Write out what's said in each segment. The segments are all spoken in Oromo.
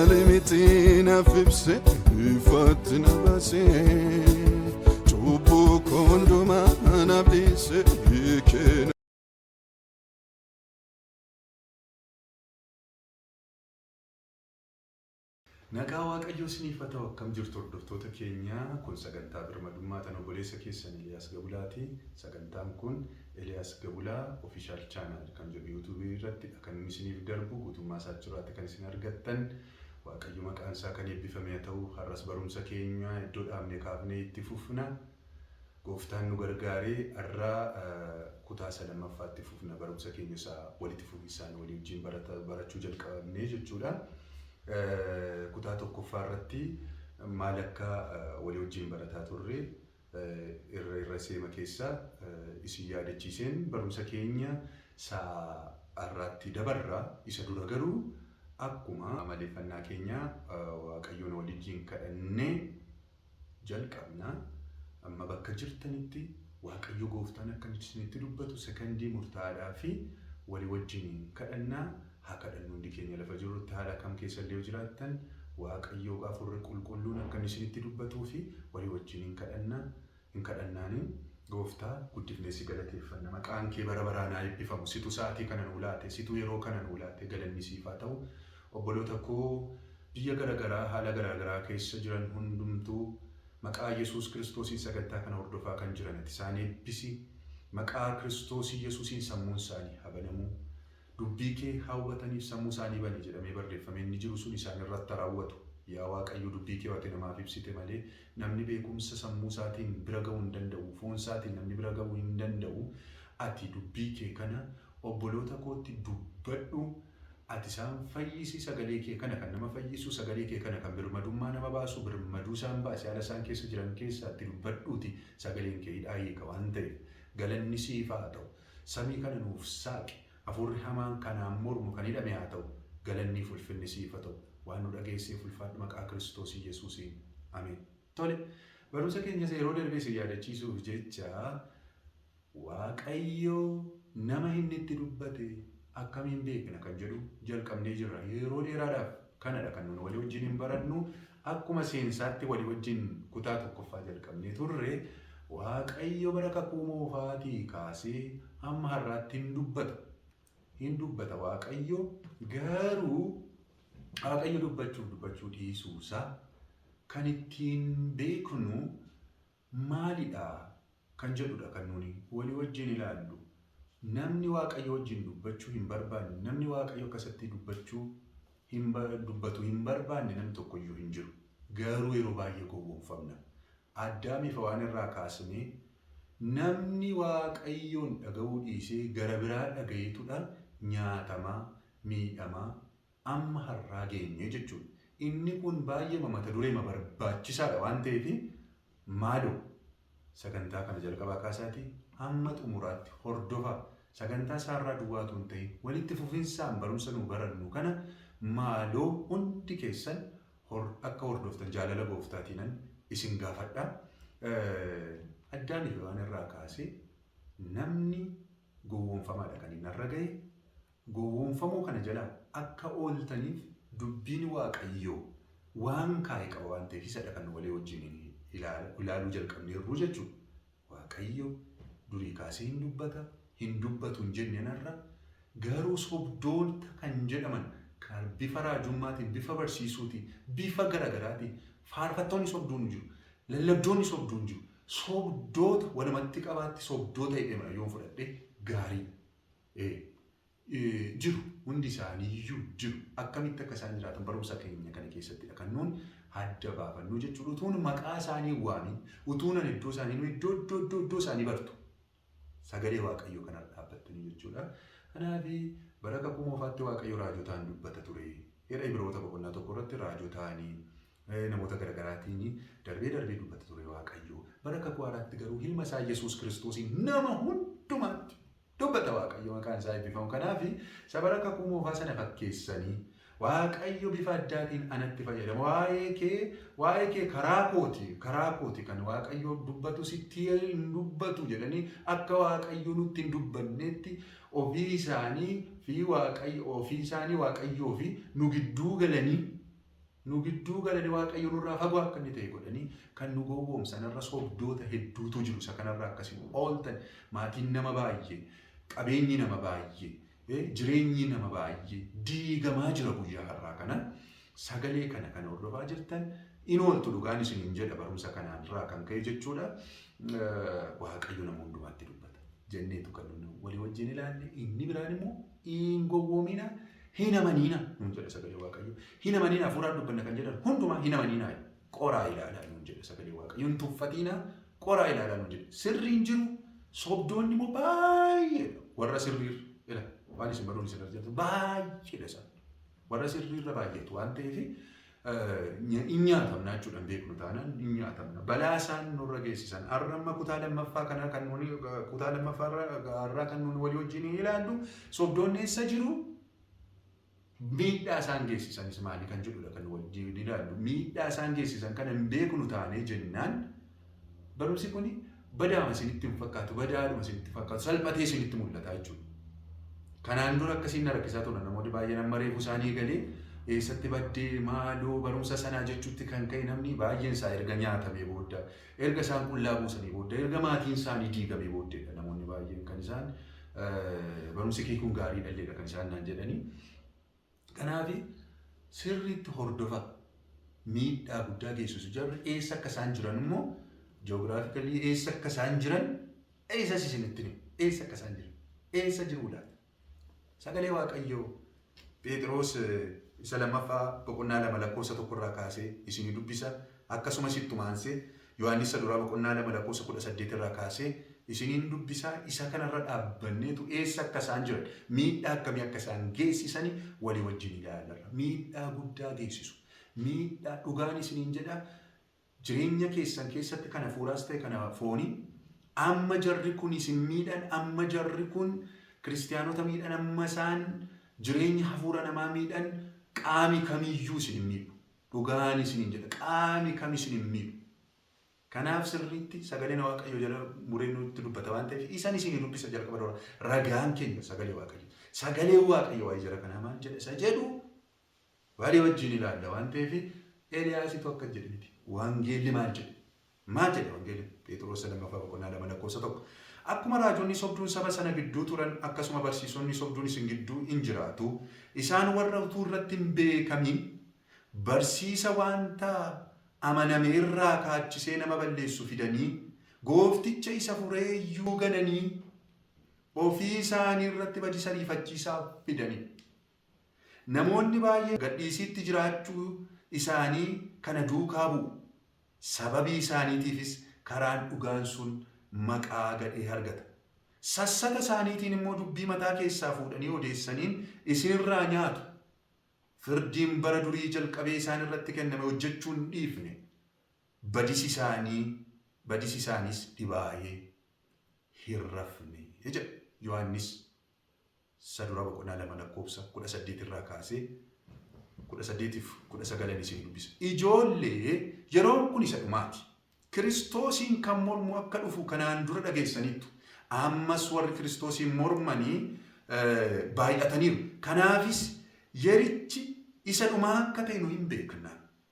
Malimitina fipse fatina base Chubu konduma anabdise ikena Nagaa Waaqayyoo isiniif haa ta'u akkam jirtu hordoftoota keenya kun sagantaa birmadummaa tan obboleessa keessan Eliyaas Gabulaati. Sagantaan kun Eliyaas Gabulaa official channel kan jedhu YouTube irratti kan isiniif darbu guutummaa isaa jiraatti kan isin argattan. Waaqayyo maqaan isaa kan eebbifame haa ta'u har'as barumsa keenya iddoo dhaabnee kaafnee itti fufna. Gooftaan nu gargaaree har'a kutaa lamaffaatti fufna barumsa keenya isaa walitti fufinsaan walii wajjin barachuu jalqabnee jechuudha. Kutaa tokkoffaa irratti maal akka walii wajjin barataa turre irra seema keessa isin yaadachiiseen barumsa keenya har'aatti dabarra isa dura garuu akkuma amaleeffannaa keenya Waaqayyoon waliin kadhannee jalqabna. Amma bakka jirtanitti Waaqayyo Gooftaan akka isinitti dubbatu sekondii murtaa'aadhaa fi walii wajjin kadhannaa. Kadhannu hundi keenya lafa jirutti haala kam keessa illee jiraattan Waaqayyo Hafuurri Qulqulluun akka isinitti dubbatuu fi walii wajjin hin kadhannaani Gooftaa guddifnee si galateeffanna. Maqaan kee bara baraan haa eebbifamu. Situ sa'aatii kana nuu laate, situ yeroo kana nuu laate galanni siif haa ta'u. Obboloota koo biyya garaagaraa haala garaagaraa keessa jiran hundumtuu maqaa Yesuus Kiristoosiin sagantaa kana hordofaa kan jiran ati isaan eebbisi. Maqaa Kiristoos Yesuusiin sammuun isaanii haa banamu. Dubbii kee hawwataniif sammuu isaanii bane jedhamee barreeffamee inni jiru sun isaan irratti raawwatu. Yaa Waaqayyo dubbii kee waan namaaf ibsite malee namni beekumsa sammuu isaatiin bira ga'uu hin danda'u, foon isaatiin namni bira ga'uu hin danda'u. Ati dubbii kee kana obboloota kootti dubbadhu. Ati isaan fayyisi sagalee kee kana kan nama fayyisu sagalee kee kana kan birmadummaa nama baasu birmaduu isaan baase haala isaan keessa jiran keessa ati dubbadhuuti sagaleen kee hidhaa hiika waan ta'eef galanni siif haa ta'u. Samii kana nuuf saaqi. Hafuurri hamaan kanaan mormu kan hidhame haa ta'u galanni ulfinni siif haa ta'u waan nu dhageesseef ulfaadhu maqaa Kiristoos Yesuusiin ameen. Tole barumsa keenya yeroo darbee si yaadachiisuuf jecha Waaqayyo nama inni itti dubbate akkamiin beekna kan jedhu jalqabnee jirra. Yeroo dheeraadhaaf kanadha kan nuti walii wajjin barannu akkuma seensaatti walii wajjin kutaa tokkoffaa jalqabnee turre Waaqayyo bara kakuu moofaatii kaasee amma har'aatti hin dubbata Waaqayyo garuu Waaqayyo dubbachuu dhiisuusaa kan ittiin beeknu maalidha kan jedhudha kan nuti walii wajjin ilaallu. Namni Waaqayyo wajjin dubbachuu hin barbaanne namni Waaqayyo akkasitti dubbatu hin barbaanne namni tokkoyyuu hin jiru. Garuu yeroo baay'ee gowwoomfamna. Addaamiif waan irraa kaasnee namni Waaqayyoon dhaga'uu dhiisee gara biraa dhaga'eetudha nyaatamaa miidhamaa amma har'aa geenye jechuudha. Inni kun baay'ee mata duree barbaachisaadha waan ta'eef maaloo sagantaa kana jalqabaa kaasaatii hamma xumuraatti hordofaa. Sagantaa isaarraa duwwaatu hin ta'in walitti fufinsaan barumsa nu barannu kana maaloo hundi keessan akka hordoftan jaalala Gooftaatiinan isin gaafadha. Addaamiif waan irraa kaasee namni gowwoomfamaadha kan inni irra ga'e. Gowwoomfamuu kana jalaa akka ooltaniif dubbiin Waaqayyoo waan kaa'e qaba waan ta'eef isadha kan walii wajjin ilaaluu jalqabneerru jechuudha. Waaqayyo durii kaasee hin dubbatu hin jenne narra garuu sobdoota kan jedhaman kan bifa raajummaatiin bifa barsiisuutiin bifa garaagaraatiin faarfattoonni sobduun jiru. Lallabdoonni sobduun jiru. Sobdoota walumatti qabaatti sobdoota jedhaman yoo fudhadhe gaarii jiru. Hundi isaaniiyyuu jiru. Akkamitti akka isaan jiraatan barumsa keenya kana keessattidha kan nuun adda baafannu jechuudha. Utuun maqaa isaanii waamin utuunan iddoo isaanii iddoo isaanii bartu. Sagalee Waaqayyoo kana dhaabbattanii jechuudha. Kanaaf bara kakuu moofaatti Waaqayyo raajotaan dubbata ture. Yeroo Ibroota boqonnaa tokko irratti raajotaanii namoota garaagaraatiin darbee dubbata ture Waaqayyo. Bara kakuu haaraatti garuu ilma isaa Yesuus Kiristoosiin nama hundumaatti dubbata Waaqayyo maqaan isaa eebbifamu. Kanaaf bara kakuu moofaa sana fakkeessanii Waaqayyo bifa addaatiin anatti fayyadama. Waa'ee kee karaa kooti kan Waaqayyo dubbatu sitti hin dubbatu jedhanii akka Waaqayyo nutti hin dubbannetti ofii isaanii Waaqayyoo fi nu gidduu galanii Nu gidduu galanii Waaqayyo nurraa fagoo akka inni ta'e godhanii kan nu gowwoomsan irra sobdoota hedduutu jiru. Isa kanarraa akkasiin ooltan maatiin nama baay'ee, qabeenyi nama baay'ee, jireenyi nama baay'ee diigamaa jira guyyaa har'aa kana. Sagalee kana kan hordofaa jirtan in ooltu dhugaan isiniin jedha barumsa kanarraa kan ka'e jechuudha. Waaqayyo nama hundumaatti dubbata. Jenneetu kan walii wajjin ilaalle inni biraan immoo hin gowwoomina. Hin amanina nun jedha sagalee Waaqayyo. Hin amanina hafuuraan dubbanna kan jedhan hundumaa hin amanina. Qoraa ilaalaa nun jedha sagalee Waaqayyo. Hin tuffatina qoraa ilaalaa nun jedha. Sirriin jiru sobdoonni immoo baay'ee warra sirriirra ila waan isin baruun isin argatu baay'eedha isaan. Warra sirriirra baay'eetu waan ta'eef hin nyaatamna jechuudhaan beeknu taanaan hin nyaatamna. Balaa isaan nurra geessisan har'amma kutaa lammaffaa kana kan nuni kutaa lammaffaa irraa kan nuni walii wajjin ilaallu sobdoonni eessa jiru? Miidhaa isaan geessisanis maali kan jedhudha kan wajjin ilaallu. Miidhaa isaan geessisan kana hin beeknu taanee jennaan barumsi kun badaama isinitti hin fakkaatu, badaadhuma isinitti fakkaatu, salphatee isinitti mul'ata jechuudha. Kanaan dura akkasiin na rakkisaa turan namoonni baay'een amma reefu isaanii galee eessatti baddee maaloo barumsa sanaa jechuutti kan ka'e namni baay'een isaa erga nyaatamee booda, erga isaan qullaa buusanii booda, erga maatiin isaanii diigamee booddeedha namoonni baay'een kan isaan barumsi kee kun gaarii dhalleedha kan isaan naan jedhanii. Kanaaf sirriitti hordofa miidhaa guddaa geessisu jarri eessa akka isaan jiran immoo ji'oogiraafikalii eessa akka isaan jiran eessas isinitti himu eessa akka isaan jiran eessa jiru laata. Sagalee Waaqayyoo Phexros isa lammaffaa boqonnaa 2 lakkoofsa 1 irraa kaasee isinii dubbisa. Akkasumas ittumaansee Yohaannis duraa boqonnaa 2 lakkoofsa 18 irraa kaasee isiniin dubbisaa. Isa kanarra dhaabbanneetu eessa akka isaan jiran miidhaa akkamii akka isaan geessisanii walii wajjin ilaalla. Miidhaa guddaa geessisu. Miidhaa dhugaan isiniin jedha jireenya keessan keessatti kana hafuuraas ta'e kana foonii amma jarri kun isin miidhan, amma jarri kun kiristaanota miidhan, amma isaan jireenya hafuura namaa miidhan qaami kamiyyuu isin hin miidhu. Dhugaan isiniin jedha qaami kam isin hin miidhu. Kanaaf sirriitti sagaleen Waaqayyo jala mureen nutti dubbata waan ta'eef isaan isinii dubbisa jalqaba dura ragaan keenya sagalee Waaqayyo. Sagalee Waaqayyo waa'ee jara kanaa maal jedha isa jedhu walii wajjin ilaalla waan ta'eef Eeliyaasitu akka jedhaniiti. Wangeelli maal jedhe? Maal jedhe wangeelli? Phexros lammaffaa boqonnaa 2 lakkoofsa 1. Akkuma raajonni sobduun saba sana gidduu turan akkasuma barsiisonni sobduun isin gidduu hin jiraatu. Isaan warra utuu irratti hin beekamin barsiisa wanta amaname irraa kaachisee nama balleessu fidanii goofticha isa fureeyyuu gananii ofii isaanii irratti badiisa rifachiisaa fidanii. Namoonni baay'een gadhiisitti jiraachuu isaanii kana duukaa bu'u. Sababii isaaniitiifis karaan dhugaan sun maqaa gadhee argata. Sassata isaaniitiin immoo dubbii mataa keessaa fuudhanii odeessaniin isinirraa nyaatu. Firdiin bara durii jalqabee isaan irratti kenname hojjechuu hin dhiifne. Badisi isaanis dhibaayee hin rafne. Jedha Yohaannis sadura boqonnaa 2 lakkoofsa 18 irraa kaasee 18-19 isin dubbisa. Ijoollee yeroon kun isa dhumaati. Kiristoosiin kan mormu akka dhufu kanaan dura dhageessaniittu. Ammas warri Kiristoosiin mormanii baay'ataniiru. Kanaafis yerichi isa dhumaa akka ta'e nu hin beekna.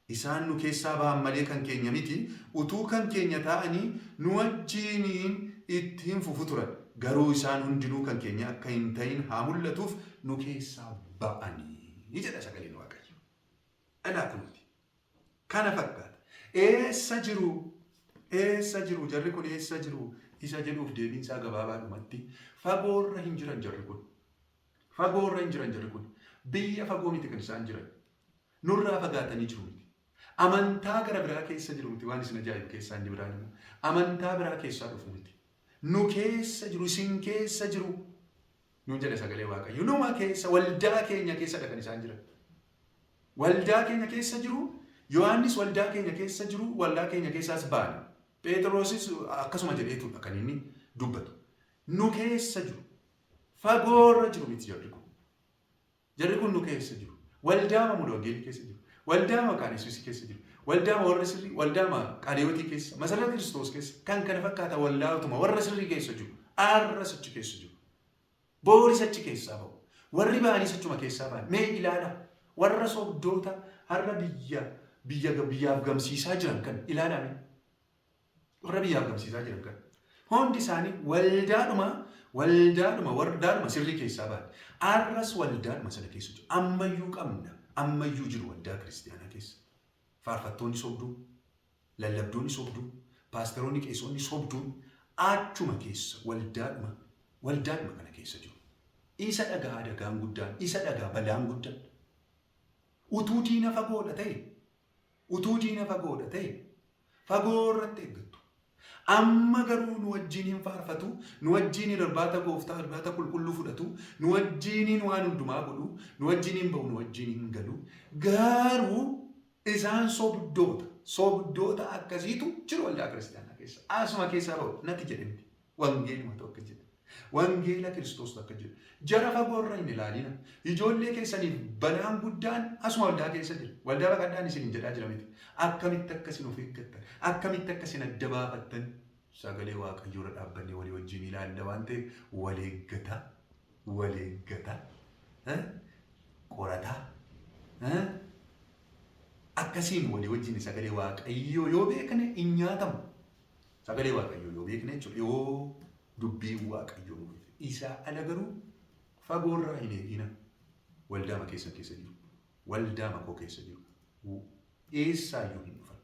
Isaan nu keessaa ba'an malee kan keenya miti. Utuu kan keenya ta'anii nu wajjiniin ittiin fufu turan. Garuu isaan hundinuu kan keenya akka hin ta'in haa mul'atuuf nu keessaa ba'anii. Jedha sagaleen Waaqayyo. Anaa kunuuti. Kana fakkaata. Eessa jiru? Eessa jiru? Jarri kun eessa jiru? Isa jedhuuf deebiinsaa gabaabaadhumatti fagoorra hin jiran jarri kun. Fagoorra hin jiran jarri kun. Biyya fagoo miti kan isaan jiran. Nurraa fagaatanii jiru miti. Amantaa gara biraa keessa jiru miti. Waan isin ajaa'ibu keessaa inni biraan immoo. Amantaa biraa keessaa dhufu miti. Nu keessa jiru, isin keessa jiru. Nu jedha sagalee Waaqayyo. Numa keessa, waldaa keenya keessadha kan isaan jiran. Waldaa keenya keessa jiru. Yohaannis waldaa keenya keessa jiru, waldaa keenya keessaas baana. Phexrosis akkasuma jedheetudha kan inni dubbatu. Nu keessa jiru. Fagoorra jiru miti jarri kun. Jarri kun nu keessa jiru. Waldaama Mulwangeelii keessa jiru. Waldaama Qaanessis keessa jiru. Waldaama warra sirrii, waldaama Qaadiyootii keessa, Masarata Kiristoos keessa kan kana fakkaata waldaatuma warra sirrii keessa jiru. Arras achi keessa jiru. Booris achi keessaa ba'u. Warri ba'anis achuma keessaa ba'an. Mee ilaala. warra sobdoota har'a biyyaaf gamsiisaa jiran kan ilaalame. Warra biyyaaf gamsiisaa jiran kan. Hundi isaanii waldaadhuma sirrii keessaa ba'an. Har'as waldaadhuma sana keessa jiru. Ammayyuu qabna. Ammayyuu jiru waldaa kiristaanaa keessa. Faarfattoonni sobduu, lallabdoonni sobduu, paasteroonni qeessonni sobduun achuma keessa waldaadhuma kana keessa jiru. Isa dhagaa adagaan guddaan, isa dhagaa balaan guddaan. Utuu diina fagoodha ta'e, fagoo irratti eeggattu. Amma garuu nu wajjiniin faarfatu, nu wajjiniin irbaata gooftaa, irbaata qulqulluu fudhatu, nu wajjiniin waan hundumaa godhu, nu wajjiniin ba'u, nu wajjiniin galu. Garuu isaan sobdoota akkasiitu jiru waldaa kiristaanaa keessa. Asuma keessaa ba'u natti jedhamti. Wangeelumatu akka jedhu. Wangeela Kiristoos akka jedhu. Jara fagoo irra hin ilaalina. Ijoollee keessaniif balaan guddaan asuma waldaa keessa jira. Waldaa baqadhaan isin hin jedhaa jira miti. Akkamitti akkasin of eeggattan, akkamitti akkasin adda baafattan sagalee Waaqayyoo irra dhaabbannee walii wajjin ilaalla waan ta'eef waleeggata, qorataa, akkasiin walii wajjin sagalee Waaqayyoo yoo beekne hin nyaatamu. Sagalee Waaqayyoo yoo beekne jechuudha yoo dubbiin Waaqayyoo nu beekne. Isaa ala garuu fagoo irraa hin eegina. Waldaama keessa jiru. Waldaama koo keessa jiru. Eessaayyuu hin dhufan.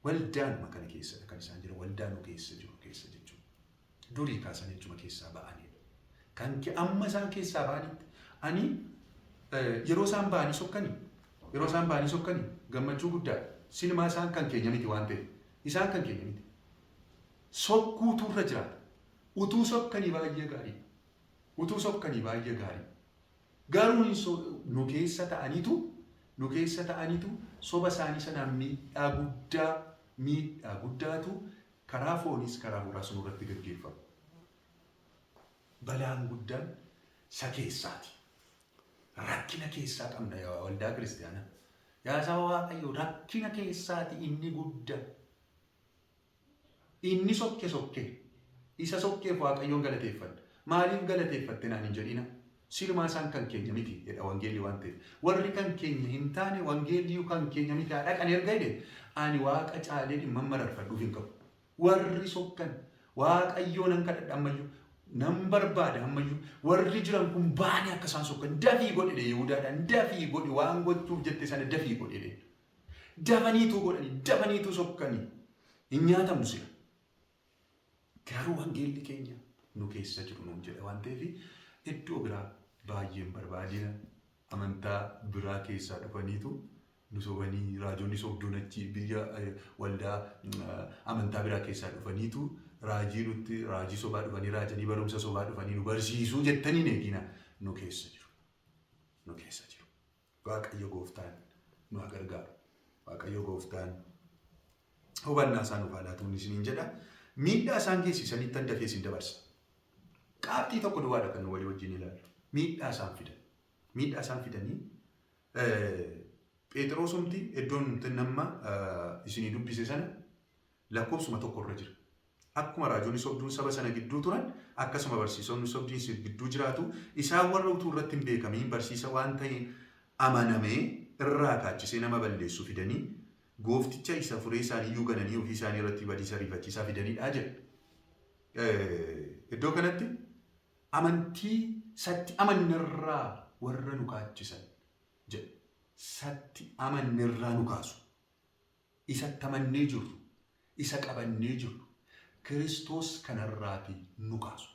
Waldaanuma kana keessadha kan isaan jiran. Waldaanuu keessa jiru keessa jechuudha. Durii kaasan jechuma keessaa ba'anidha. Kan amma isaan keessaa ba'anitti ani yeroo isaan ba'anii sokkanii gammachuu guddaadha. Sinimaa isaan kan keenya miti waan ta'eef. Isaan kan keenya miti. Sokkuutu irra jiraata. Utuu sokkanii baay'ee gaarii. Garuu nu keessa ta'aniitu soba isaanii sanaan miidhaa guddaatu karaa fooniis karaa muraasa irratti gaggeeffama. Balaan guddaan isa keessaati. Rakkina keessaa qabna yaa waldaa kiristaanaa. Yaa saba Waaqayyoo rakkina keessaati inni guddaan. Inni sokke. Isa sokkeef Waaqayyoon galateeffadha. Maaliif galateeffatte naan hin jedhina? Silumaa isaan kan keenya miti jedha wangeelli waan ta'eef. Warri kan keenya hin taane wangeelli kan keenya miti dhaqan erga jedhe ani Waaqa caalee dhimma mararfadhuuf hin qabu. Warri sokkan Waaqayyoo nan kadhadha ammayyuu nan barbaada ammayyuu warri jiran kun baanii akka isaan sokkan dafii godhe Yihudaadhaan dafii godhe waan gochuuf jette sana dafii godhe. Dafaniitu sokkanii hin nyaatamnu sila. Garuu wangeelli keenya nu keessa jiru nuun jedha waan ta'eef iddoo biraa baay'een barbaadina amantaa biraa keessaa dhufaniitu nu sobanii raajonni sobduun achi biyya waldaa amantaa biraa keessaa dhufaniitu raajii sobaa dhufanii raajanii barumsa sobaa dhufanii nu barsiisuu jettaniin eegina nu keessa jiru. Waaqayyo gooftaan nu haa gargaaru. Waaqayyo gooftaan hubannaa isaan nuuf haa laatuun isiniin jedha. Miidhaa isaan geessisanitti dafee isin dabarsa. Qaabxii tokko duwwaadha kan walii wajjin ilaalu. Miidhaa isaan fidanii Phexrosumti iddoon nama isinii dubbise sana lakkoofsuma tokko irra jira. Akkuma raajonni sobduun saba sana gidduu turan akkasuma barsiisonni sobdiin gidduu jiraatu isaan warra utuu irratti hin beekamiin barsiisa waan ta'e amanamee irraa kaachisee nama balleessu fidanii goofticha isa furee isaanii gananii ofii isaanii irratti badiisa rifachiisaa fidanidha jedha. Iddoo kanatti amantii satti amannirraa warra nu kaachisan jedha. Satti amannirraa nu kaasu. Isatti amannee jirru, isa qabannee jirru, Kiristoos kanarraati nu kaasu.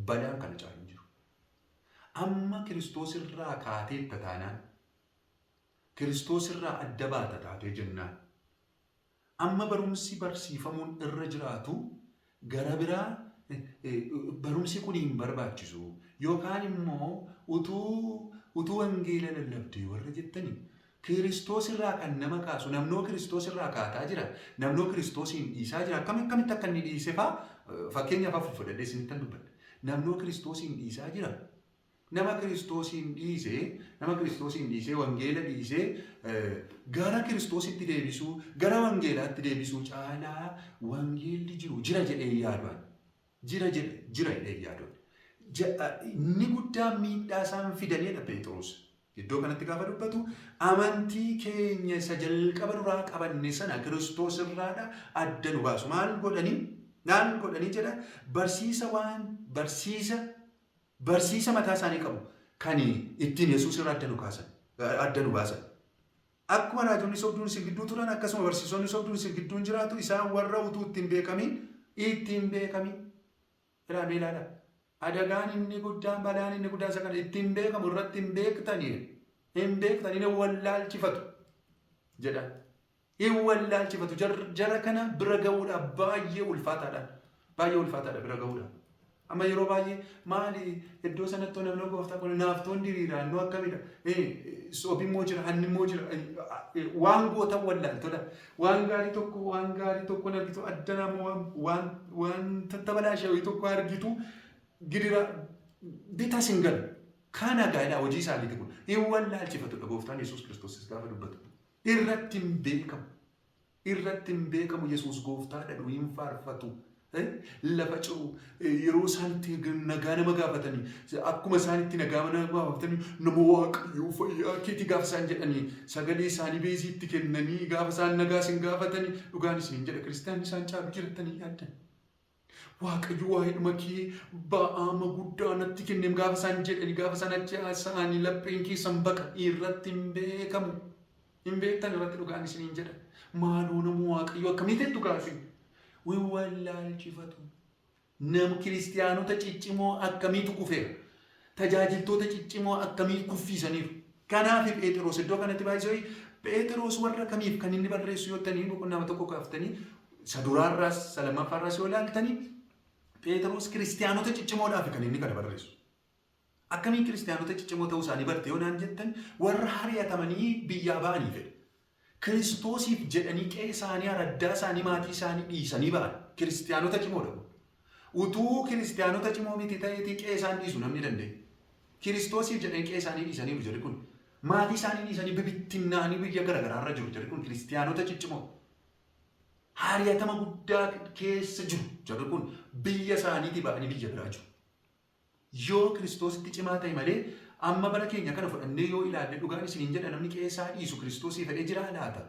Balaan kana caalu jiru. Amma Kiristoos irraa kaateetta taanaan, Kiristoos irraa adda baata taatee jennaan. Amma barumsi barsiifamuun irra jiraatu gara biraa barumsi kun hin barbaachisu yookaan immoo utuu wangeela lallabdee warra jettanii Kiristoos irraa kan nama kaasu namnoo Kiristoos irraa kaataa jira namnoo Kiristoosiin dhiisaa jira akkamitti akka inni dhiise fa'aa fakkeenyaaf hafuuf fudhadhee isinittan dubbadha namnoo Kiristoosiin dhiisaa jira nama Kiristoosiin dhiisee wangeela dhiisee gara Kiristoositti deebisuu gara wangeelaatti deebisuu caalaa wangeelli jira jedhee yaaduun jira jedhee yaaduun inni guddaan miidhaa isaan fidanidha Phexros Iddoo kanatti gaafa dubbatu amantii keenya isa jalqaba duraa qabanne sana Kiristoos irraadha adda nu baasu. Maal godhanii jedha barsiisa mataa isaanii qabu kan ittiin Yesuus irraa adda nu baasan. Akkuma raajonni sobduun isin gidduu turan akkasuma barsiisonni sobduun isin gidduun jiraatu isaan warra utuu ittiin beekamin. Ilaala. Adagaan inni guddaan balaan inni guddaan isa kana ittiin beekamu irratti hin beektanii wallaalchifatu jedha. Hin wallaalchifatu jara kana bira ga'uudhaaf baay'ee ulfaataadha bira ga'uudhaaf. Amma yeroo baay'ee maali iddoo sanatti namni gooftaa kun naaftoon diriiraan nu akkamidha. Soobimmoo jira, hannimmoo jira. Waan gootan wallaaltodha. Waan gaarii tokko argitu adda nama waan tattabalaashawii tokko argitu gidira bita singal. Kana gaadhaa hojii isaaniiti kun. Hin wallaalchifatudha gooftaan Yesuus Kiristoos gaafa dubbatu. Irratti hin beekamu Yesuus gooftaadha hin faarfatu. Lafa ciru yeroo isaanitti nagaa nama gaafatanii akkuma isaanitti nagaa nama gaafatanii nama waaqayyoo fayyaa keetii gaafa isaan jedhanii sagalee isaanii beeziitti kennanii gaafa isaan nagaa isin gaafatanii dhugaan isiniin jedha kiristaanni isaan caalu jiraatanii yaaddan. Waaqayyo waa'eedhuma kee ba'aama guddaa natti kenneem gaafa isaan jedhanii gaafa isaan achi haasa'anii lapheen keessan baqa irratti hin beekamu. Hin beektan irratti dhugaan isiniin jedha. Maaloo nama waaqayyo akkamitti dhugaasi? Wallaalchifatu. Nam kiristiyaanota ciccimoo akkamiitu kufeera. Tajaajiltoota ciccimoo akkamii kuffiisaniiru. Kanaaf Phexros iddoo kanatti baay'isee Phexros warra kamiif kan inni barreessu yoo ta'anii boqonnaa tokko kaaftanii saduraarraas salamaffaarraas yoo ilaaltanii Phexros kiristiyaanota ciccimoodhaaf kan inni kana barreessu. Akkamiin kiristiyaanota ciccimoo ta'uu isaanii barte yoo naan jettan warra hariyatamanii biyyaa ba'anii fedha. Kiristoosiif jedhanii qe'ee isaanii araddaa isaanii maatii isaanii dhiisanii ba'an kiristiyaanota cimoodha. Utuu kiristiyaanota cimoo miti ta'eetii qe'ee isaan dhiisu namni danda'e. Kiristoosiif jedhanii qe'ee isaanii dhiisanii jiru kun maatii isaanii dhiisanii bibittinnaanii biyya garaagaraarra jiru jedhu kun kiristiyaanota ciccimoo. Hariyatama guddaa keessa jiru jedhu kun biyya isaaniitii ba'anii biyya biraa jiru. Yoo Kiristoositti cimaa ta'e malee amma bara keenya kana fudhannee yoo ilaalle dhugaan isiniin jedha namni qe'ee isaa dhiisu Kiristoosii fedhee jira laata?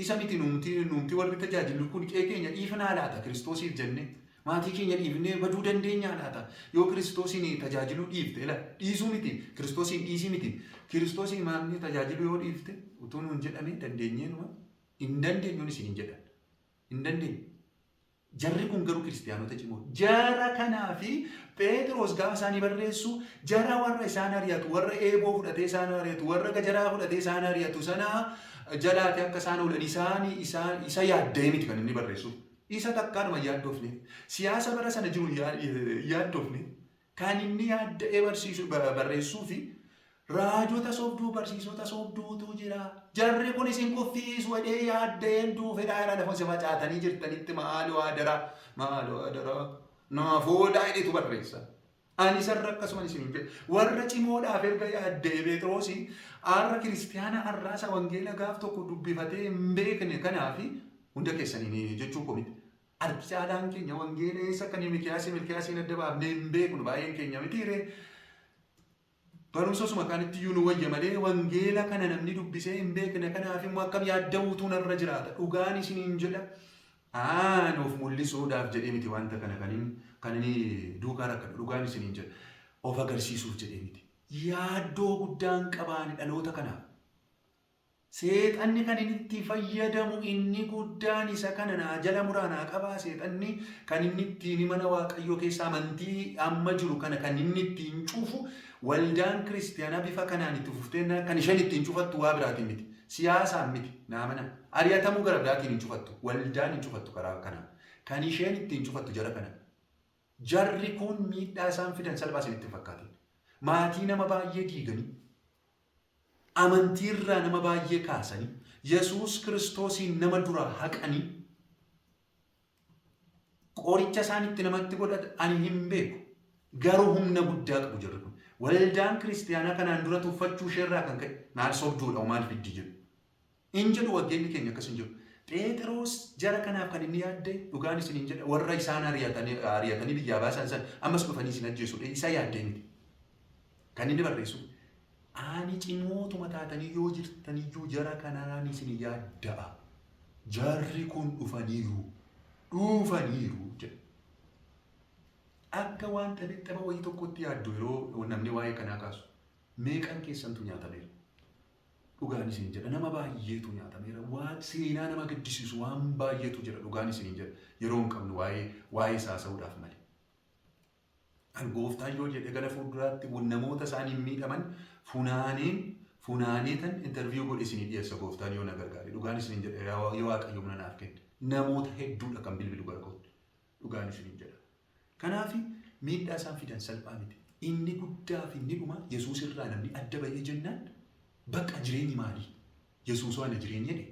Isa miti numti warri tajaajilu kun qe'ee keenya dhiifnaa laata Kiristoosiif jennee? Maatii keenya dhiifnee baduu dandeenyaa laata? Yoo Kiristoosiin tajaajiluu dhiifte dhiisuu miti Kiristoosiin dhiisii miti. Kiristoosiin maalni tajaajilu yoo dhiifte utuu nuun jedhame dandeenyeenuma hin dandeenyuun isiniin jedhan. Hin dandeenye. Jarri kun garuu kiristiyaanota cimoo. Jara kanaafi Phexros gaafa isaanii barreessu jara warra isaan ari'atu, warra eeboo fudhatee isaan ari'atu, warra gajaraa fudhatee isaan ari'atu sana jalaati akka isaan oolan isa yaaddee miti kan inni barreessu. Isa takkaanuma yaaddofne. Siyaasa bara sana jiru yaaddofne. Kan inni yaadda'ee barreessuu fi raajota sobduu barsiisota sobduutu jira. Jarri kun isin kuffiisu wadhee yaaddeen duufedhaa irraa lafa si facaatanii jirtanitti maaloo adaraa naafoo daa'idheetu barreessa. Ani isarra akkasuma isin jedhe warra cimoodhaaf erga yaaddee Phexrosi har'a kiristiyaana har'aasa wangeela gaaf tokko dubbifatee hin beekne kanaafi hunda keessanii jechuu komiti. Arcaalaan keenya wangeela eessa kan milkiyaasiin adda baafnee hin beeknu baay'een keenya mitiiree. Barumsasuma kanatti iyyuu nu wayya malee wangeela kana namni dubbisee hin beekne kanaaf immoo akkam yaadda'uutu narra jiraata. Dhugaan isiniin jedha. Nuuf mul'isuudhaaf jedhee miti wanta kana kan inni duukaa rakkatu dhugaan isiniin jedha. Of agarsiisuuf jedhee miti. Yaaddoo guddaan qabaani dhaloota kanaaf. Seexanni kan inni itti fayyadamu inni guddaan isa kana naa jala muraanaa qabaa. Seexanni kan inni ittiin mana Waaqayyoo keessa amantii amma jiru kana kan inni ittiin cufu waldaan kiristiyaanaa bifa kanaan itti fuftee kan isheen ittiin cufattu waa biraatiin miti. Siyaasaan miti naamana. Ari'atamuu gara biraatiin hin cufattu. Waldaan hin cufattu karaa kanaan. Kan isheen ittiin cufattu jara kana. Jarri kun miidhaa isaan fidan salphaa isinitti fakkaatan. Maatii nama baay'ee diiganii. Amantiirraa nama baay'ee kaasanii. Yesuus Kiristoosiin nama dura haqanii. Qoricha isaan itti namatti godhatan ani hin beeku. Garuu humna guddaa qabu jarri kun. Waldaan kiristiyaanaa kanaan dura tuffachuu isheerraa kan ka'e maal sobduudha maal fiddi jedhu. In jedhu waggeelli keenya akkas hin jiru. Phexros jara kanaaf kan inni yaadde dhugaan isiniin jedha warra isaan ari'atanii biyyaa baasan sana ammas dhufanii isin ajjeesudha isa yaaddee miti. Kan inni barreessu Ani cimootuma taatanii yoo jirtaniyyuu jara kanaan isin yaadda'a. Jarri kun dhufaniiru jedha. Akka wanta dhexxaba wayii tokkotti yaaddu yeroo namni waa'ee kanaa kaasu. Meeqan keessantu nyaatameera? Dhugaan isin jedha. Nama baay'eetu nyaatameera. Waan seenaa nama gaddisiisu waan baay'eetu jira. Dhugaan isin jedha. Yeroo hin qabnu waa'ee isaa sa'uudhaaf malee. Kan gooftaan yoo jedhe gara fuulduraatti namoota isaaniin miidhaman funaaneetan interviyuu godhe isinii dhiyeessa gooftaan yoo na gargaare. Dhugaan isin jedha. Yoo Waaqayyo mana naaf kenne. Namoota hedduudha kan bilbilu gargaaru. Dhugaan isin jedha. Kanaaf miidhaa isaan fidan salphaa miti. Inni guddaa fi inni dhuma Yesuus irraa namni adda bahee jennaan bakka jireenyi maalii? Yesuus waan jireenya jedhe.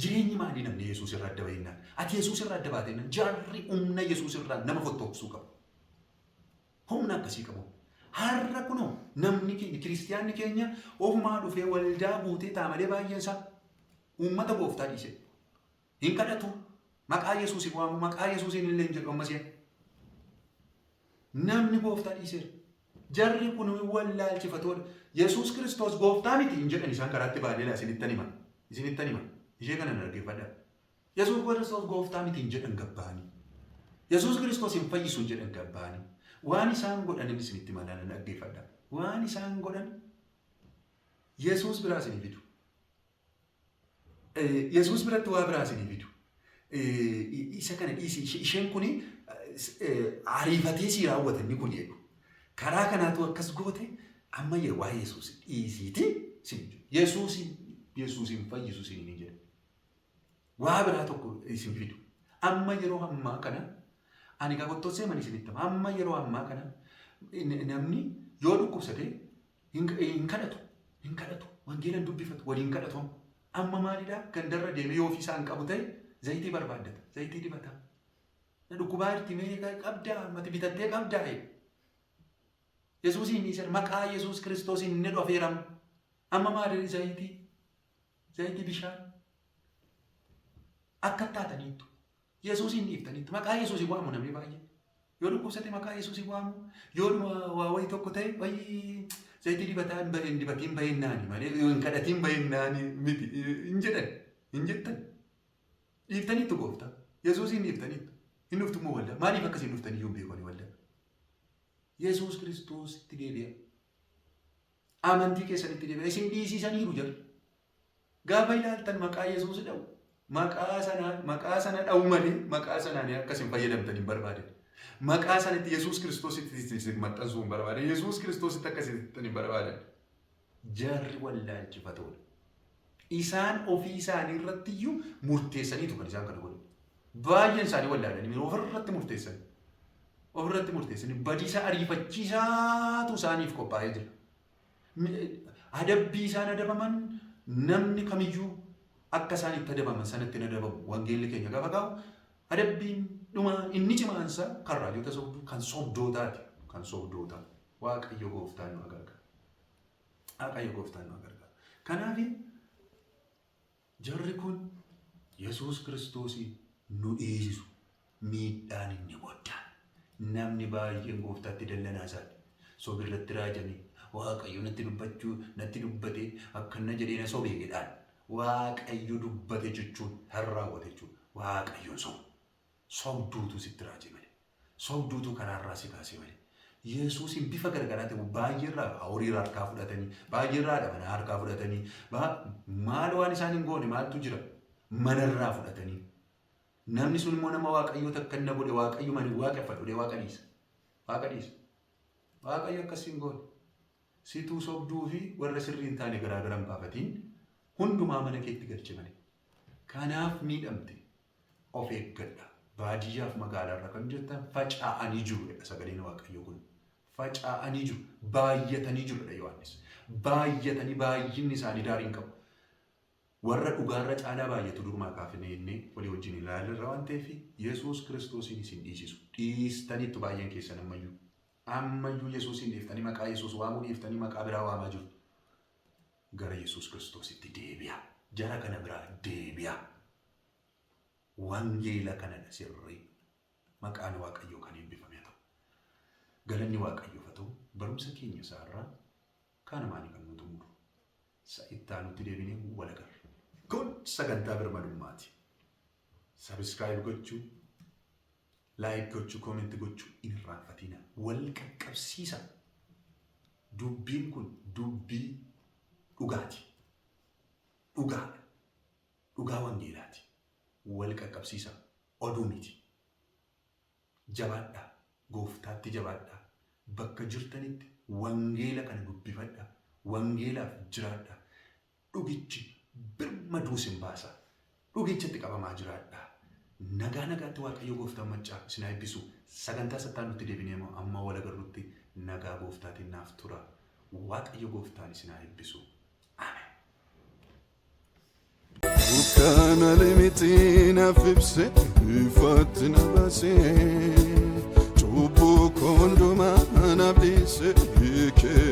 Jireenyi maalii namni Yesuus irraa adda bahennaan? Ati Yesuus irraa adda baatennaan jaarri humna Yesuus irraa nama fottoqsuu qabu. Humna akkasii qabu. Har'a kunoo namni keenya kiristiyaanni keenya ofumaa dhufee waldaa guutee taamalee baay'een isaa uummata gooftaa dhiise. Hin kadhatu. Maqaa Yesuusiin waamu maqaa Yesuusiin illee hin jedhu ammas namni gooftaa dhiiseera. Jarri kun wallaalchifatoodha. Yesuus Kiristoos gooftaa miti hin jedhan isaan karaatti baadheedha isinittan hima. Ishee kana dhaggeeffadhaa. Yesuus Kiristoos gooftaa miti hin jedhan gabbaanii. Yesuus Kiristoos hin fayyisu hin jedhan gabbaanii. Waan isaan godhan inni isinitti madaalan dhaggeeffadhaa. Waan isaan godhan Yesuus biraa isinii fidu. Yesuus biratti waa biraa isinii fidu. Isa kana dhiisi isheen kuni ariifatee si raawwatanni kun jedhu. Karaa kanaatu akkas goote amma waa Yesuus dhiisiiti sin Yesuusin fayyisu sin hin jedhu. Waa biraa tokko isin fidu. Amma yeroo ammaa kana ani qabattoosee mani isinitti amma yeroo ammaa kana namni yoo dhukkubsate hin kadhatu wangeelan dubbifatu waliin kadhatu. Amma maalidhaa gandarra deemee yoo ofiisaan qabu ta'e zayitii barbaaddata zayitii dibata. Dhukkubaa irti mee qabdaa mati bitattee qabdaa Yesuusiin dhiisan maqaa Yesuus Kiristoosiin inni dhufeeramu. Amma maaliin zayitii bishaan akka taataniitu Yesuusiin dhiiftaniitu maqaa Yesuusiin waamu namni baay'ee. Yoo dhukkubsate maqaa Yesuusiin waamu yoo waa wayii tokko ta'e wayii zayitii dibataan dibatiin baay'innaani malee hin kadhatiin baay'innaani miti hin jettan. Dhiiftaniitu gooftaa Yesuusiin dhiiftaniitu. Hin dhuftummoo waldaa. Maaliif akkasiin dhuftanii yoo beekanii waldaa? Yesuus Kiristoos itti deebi'a. Amantii keessanitti deebi'a. Isin dhiisiisaniiru jira. Gaafa ilaaltan maqaa Yesuus dha'u. Maqaa sana dha'u malee maqaa sanaan akkasiin fayyadamtan hin barbaadan. Maqaa sanatti Yesuus Kiristoositti maxxansuu hin barbaadan. Yesuus Kiristoositti akkasitti hin barbaadan. Jarri wallaalchifatoodha. Isaan ofii isaanii irrattiyyuu murteessaniitu kan isaan kana godhan. Baay'een isaanii wallaalanii ofirratti murteessanii badiisa ariifachiisaatu isaaniif qophaa'ee jira. Adabbii isaan adabaman namni kamiyyuu akka isaan itti adabaman sanatti hin adabamu. Wangeelli keenya gaafa gahu adabbiin dhuma inni cimaansa kan raajota sobduu kan sobdootaati. Waaqayyo gooftaan nu gargaara. Kanaaf jarri kun Yesuus Kiristoosii nu dhiisisu miidhaan inni guddaan namni baay'een gooftaatti dallanaa isaati. Sobirratti raajanii Waaqayyo natti dubbate akkana jedhee na sobee jedhaan Waaqayyo dubbate jechuun hin raawwate jechuudha. Waaqayyoon sobduutu sitti raajee malee. Sobduutu karaarraa si kaasee malee. Yesuusin bifa garagaraatti baay'eerraa horiirraa harkaa fudhatanii baay'eerraa dhabana harkaa fudhatanii maal waan isaan hin goone maaltu jira manarraa fudhatanii. Namni sun immoo nama Waaqayyoota akka inni godhe Waaqayyo mani waaqeffatu Waaqa dhiisa. Waaqayyo akkasii hin goone. Situu sobduu fi warra sirrii hin taane garaagaraa hin baafatiin hundumaa mana keetti galche malee. Kanaaf miidhamte of eeggadha. Baadiyyaaf magaalaarra kan jettan faca'anii jiru sagaleen Waaqayyo kun. Faca'anii jiru. Baay'atanii jirudha Yohaannis. Baay'atanii baay'inni isaanii daariin qabu. Warra dhugaarra caalaa baay'atu durumaa kaafne inni walii wajjin ilaalirra waan ta'eef Yesuus Kiristoosiin isin dhiisisu. Dhiistaniitu baay'een keessan ammayyuu Yesuusiin dhiiftanii maqaa Yesuus waamuu dhiiftanii maqaa biraa waamaa jiru. Gara Yesuus Kiristoositti deebi'a. Jara kana biraa deebi'a. Wangeela kanadha sirrii. Maqaan Waaqayyoo kan eebbifame ta'u. Galanni Waaqayyoof haa ta'u barumsa keenya isaarraa kanumaan kan nuti muru. Sa'ittaa nuti deebinee wal agarra. Kun sagantaa birmadummaati. Sabiskiraayib gochuu, laayik gochuu, koomentii gochuu hin irraanfatina. Wal qaqqabsiisa. Dubbiin kun dubbii dhugaati. Dhugaadha. Dhugaa wangeelaati. Wal qaqqabsiisa. Oduu miti. Jabaadhaa. Gooftaatti jabaadhaa. Bakka jirtanitti wangeela kana dubbifadhaa. Wangeelaaf jiraadhaa. Dhugichi birmaduu sin baasa. Dhugichatti qabamaa jiraadhaa. Nagaa nagaatti Waaqayyo Gooftaan maccaa isin haa eebbisu. Sagantaa sattaan nutti deebinee amma wal agarrutti nagaa Gooftaatiin naaf tura. Waaqayyo Gooftaan isin haa eebbisu. Ameen. Dukkana limiti naaf ibse ifatti na baase. Cubbuu koo hundumaa naaf dhiise hiikee